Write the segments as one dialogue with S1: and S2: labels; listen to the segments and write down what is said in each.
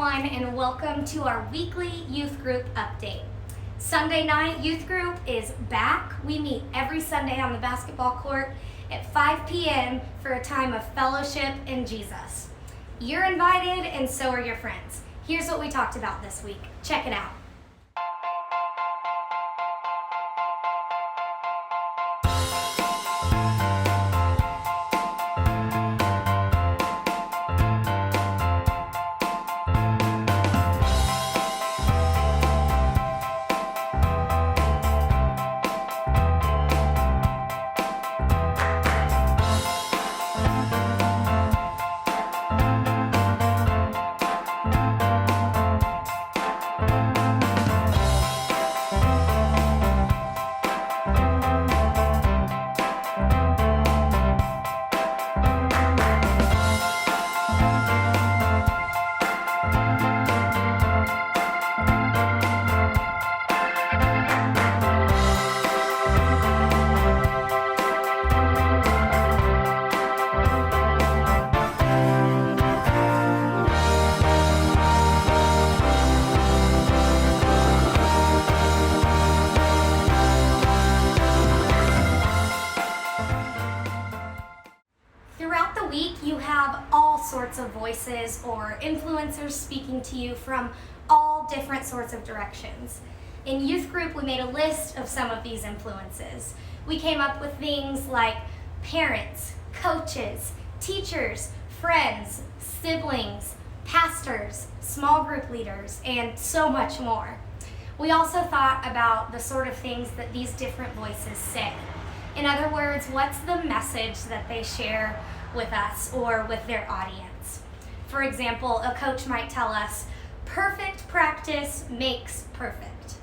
S1: everyone, and welcome to our weekly youth group update. Sunday night youth group is back. We meet every Sunday on the basketball court at 5 p.m. for a time of fellowship in Jesus. You're invited, and so are your friends. Here's what we talked about this week. Check it out. Throughout the week, you have all sorts of voices or influencers speaking to you from all different sorts of directions. In youth group, we made a list of some of these influences. We came up with things like parents, coaches, teachers, friends, siblings, pastors, small group leaders, and so much more. We also thought about the sort of things that these different voices say. In other words, what's the message that they share with us or with their audience? For example, a coach might tell us, perfect practice makes perfect.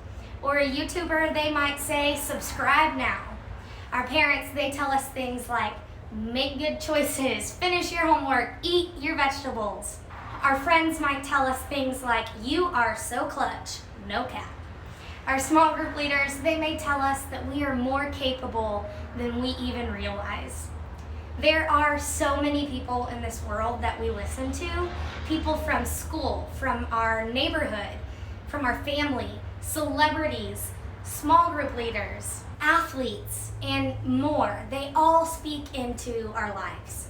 S1: Or a YouTuber, they might say, subscribe now. Our parents, they tell us things like, make good choices, finish your homework, eat your vegetables. Our friends might tell us things like, you are so clutch, no cap. Our small group leaders, they may tell us that we are more capable than we even realize. There are so many people in this world that we listen to, people from school, from our neighborhood, from our family, celebrities, small group leaders, athletes, and more. They all speak into our lives.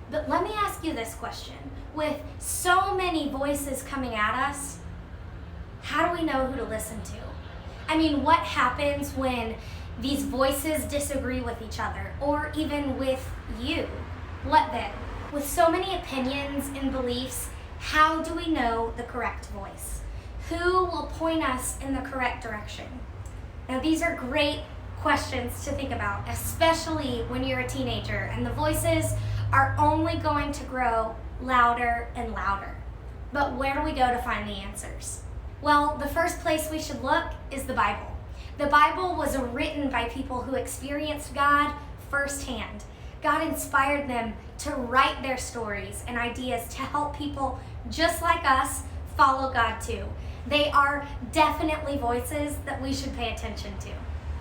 S1: But let me ask you this question. With so many voices coming at us, how do we know who to listen to? I mean, what happens when these voices disagree with each other, or even with you? What then? With so many opinions and beliefs, how do we know the correct voice? Who will point us in the correct direction? Now, these are great questions to think about, especially when you're a teenager and the voices are only going to grow louder and louder. But where do we go to find the answers? Well, the first place we should look is the Bible. The Bible was written by people who experienced God firsthand. God inspired them to write their stories and ideas to help people just like us follow God too. They are definitely voices that we should pay attention to.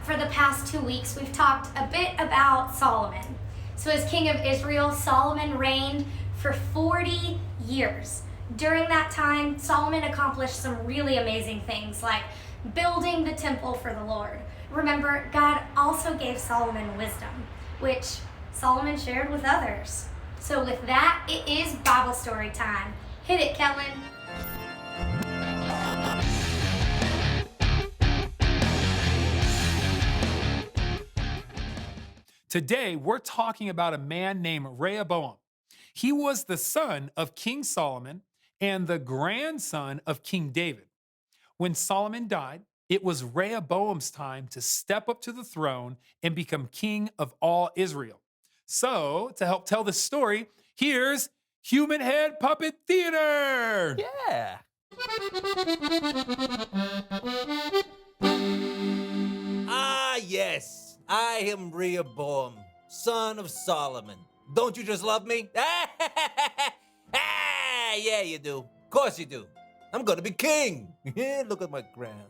S1: For the past 2 weeks, we've talked a bit about Solomon. So as king of Israel, Solomon reigned for 40 years. During that time, Solomon accomplished some really amazing things like building the temple for the Lord. Remember, God also gave Solomon wisdom, which Solomon shared with others. So with that, it is Bible story time. Hit it, Kellen.
S2: Today, we're talking about a man named Rehoboam. He was the son of King Solomon and the grandson of King David. When Solomon died, it was Rehoboam's time to step up to the throne and become king of all Israel. So, to help tell the story, here's Human Head Puppet Theater.
S3: Yeah. Ah, yes. I am Rehoboam, son of Solomon. Don't you just love me? Yeah, you do. Of course you do. I'm gonna be king. Look at my crown.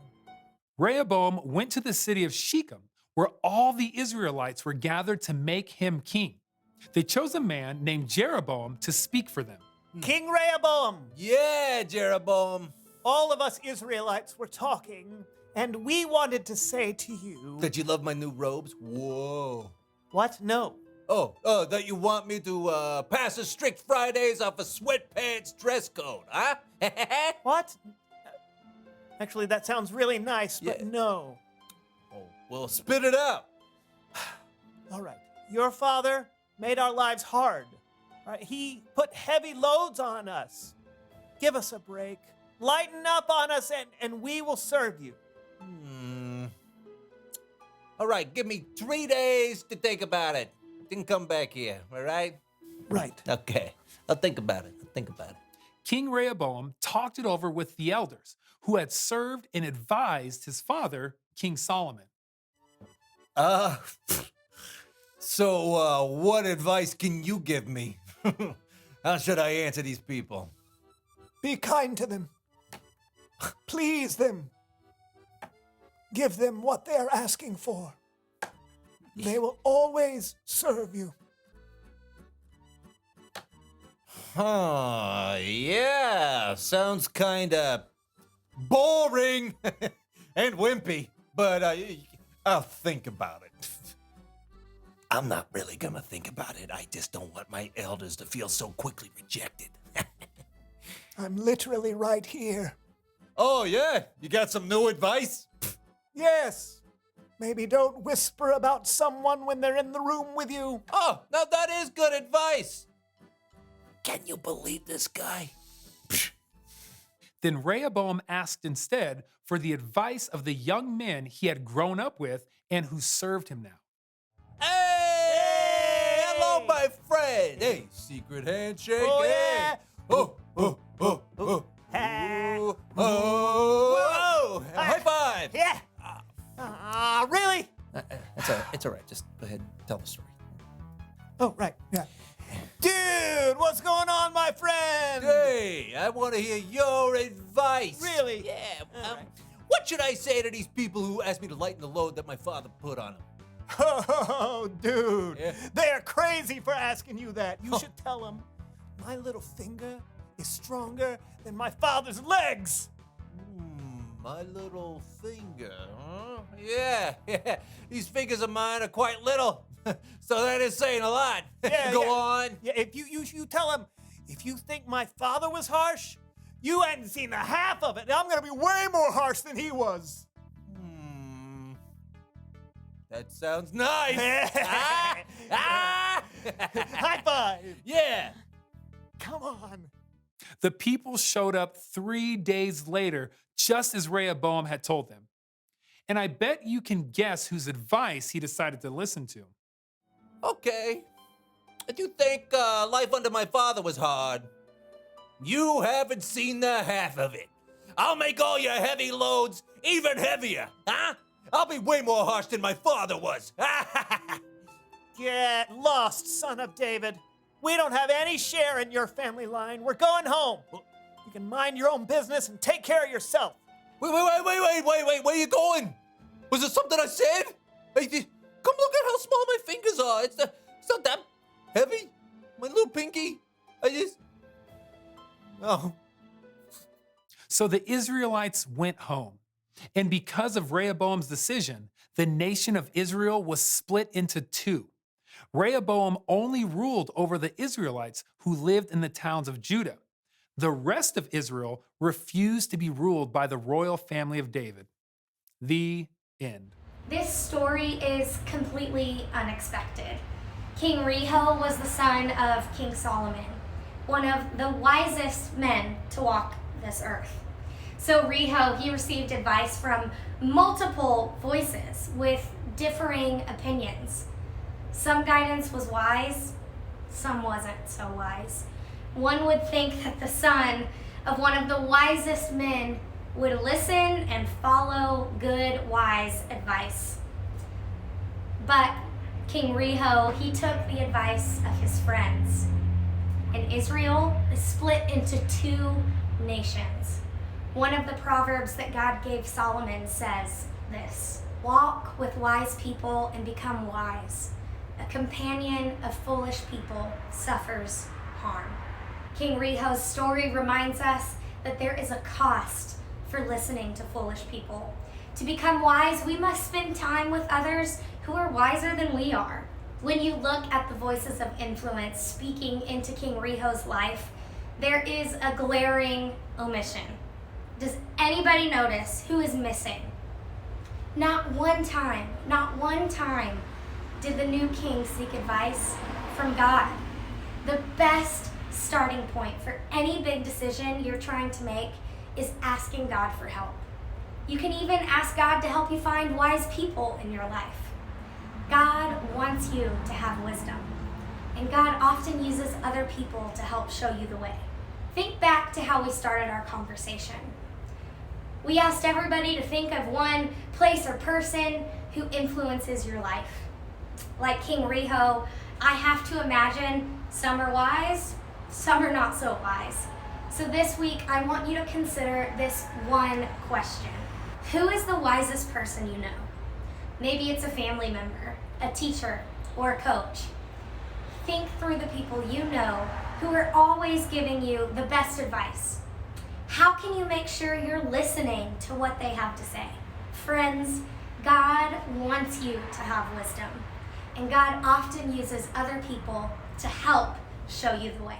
S2: Rehoboam went to the city of Shechem, where all the Israelites were gathered to make him king. They chose a man named Jeroboam to speak for them.
S4: King Rehoboam,
S3: Yeah, Jeroboam.
S4: all of us Israelites were talking, and we wanted to say to you...
S3: That you love my new robes? Whoa.
S4: What? No.
S3: Oh, that you want me to pass a strict Fridays off a sweatpants dress code, huh?
S4: What? Actually, that sounds really nice, but
S3: Yeah.
S4: no.
S3: Oh, well, spit it out.
S4: All right. Your father made our lives hard. All right. He put heavy loads on us. Give us a break. Lighten up on us, and we will serve you.
S3: All right, give me 3 days to think about it. Then come back here, all right?
S4: Right.
S3: Okay, I'll think about it.
S2: King Rehoboam talked it over with the elders who had served and advised his father, King Solomon.
S3: So, what advice can you give me? How should I answer these people?
S4: Be kind to them. Please them. Give them what they're asking for. They will always serve you.
S3: Yeah, sounds kinda boring and wimpy, but I'll think about it. I'm not really gonna think about it. I just don't want my elders to feel so quickly rejected.
S4: I'm literally right here.
S3: Oh, yeah? You got some new advice?
S4: Yes. Maybe don't whisper about someone when they're in the room with you.
S3: Oh, now that is good advice. Can you believe this guy?
S2: Then Rehoboam asked instead for the advice of the young men he had grown up with and who served him now.
S3: Hey! Hello, my friend. Hey, secret handshake.
S4: Oh,
S3: hey.
S4: yeah.
S3: Oh. Whoa! High five.
S4: Yeah. Really?
S3: It's all right. Just go ahead and tell the story.
S4: Oh, right. Yeah. Dude, what's going on, my friend?
S3: Hey, I want to hear your advice.
S4: Really?
S3: Yeah.
S4: All right.
S3: What should I say to these people who asked me to lighten the load that my father put on them?
S4: Oh, dude.
S3: Yeah.
S4: They are crazy for asking you that. You should tell them, my little finger is stronger than my father's legs.
S3: My little finger, huh? Yeah. These fingers of mine are quite little, so that is saying a lot.
S4: Yeah,
S3: Go
S4: yeah.
S3: on.
S4: Yeah, if you tell him, if you think my father was harsh, you hadn't seen the half of it. I'm gonna be way more harsh than he was.
S3: That sounds nice. Ah!
S4: High five.
S3: Yeah.
S4: Come on.
S2: The people showed up 3 days later, just as Rehoboam had told them. And I bet you can guess whose advice he decided to listen to.
S3: Okay. If you think life under my father was hard, you haven't seen the half of it. I'll make all your heavy loads even heavier, huh? I'll be way more harsh than my father was.
S4: Get lost, son of David. We don't have any share in your family line. We're going home. You can mind your own business and take care of yourself.
S3: Wait, where are you going? Was there something I said? Hey, come look at how small my fingers are. It's not that heavy. My little pinky. Oh.
S2: So the Israelites went home. And because of Rehoboam's decision, the nation of Israel was split into two. Rehoboam only ruled over the Israelites who lived in the towns of Judah. The rest of Israel refused to be ruled by the royal family of David. The end.
S1: This story is completely unexpected. King Reho was the son of King Solomon, one of the wisest men to walk this earth. So Reho, he received advice from multiple voices with differing opinions. Some guidance was wise, some wasn't so wise. One would think that the son of one of the wisest men would listen and follow good, wise advice. But King Reho, he took the advice of his friends. And Israel is split into two nations. One of the proverbs that God gave Solomon says this: walk with wise people and become wise. A companion of foolish people suffers harm. King Riho's story reminds us that there is a cost for listening to foolish people. To become wise, we must spend time with others who are wiser than we are. When you look at the voices of influence speaking into King Riho's life, there is a glaring omission. Does anybody notice who is missing? Not one time did the new king seek advice from God. The best starting point for any big decision you're trying to make is asking God for help. You can even ask God to help you find wise people in your life. God wants you to have wisdom, and God often uses other people to help show you the way. Think back to how we started our conversation. We asked everybody to think of one place or person who influences your life. Like King Riho, I have to imagine some are wise, some are not so wise. So this week, I want you to consider this one question. Who is the wisest person you know? Maybe it's a family member, a teacher, or a coach. Think through the people you know who are always giving you the best advice. How can you make sure you're listening to what they have to say? Friends, God wants you to have wisdom, and God often uses other people to help show you the way.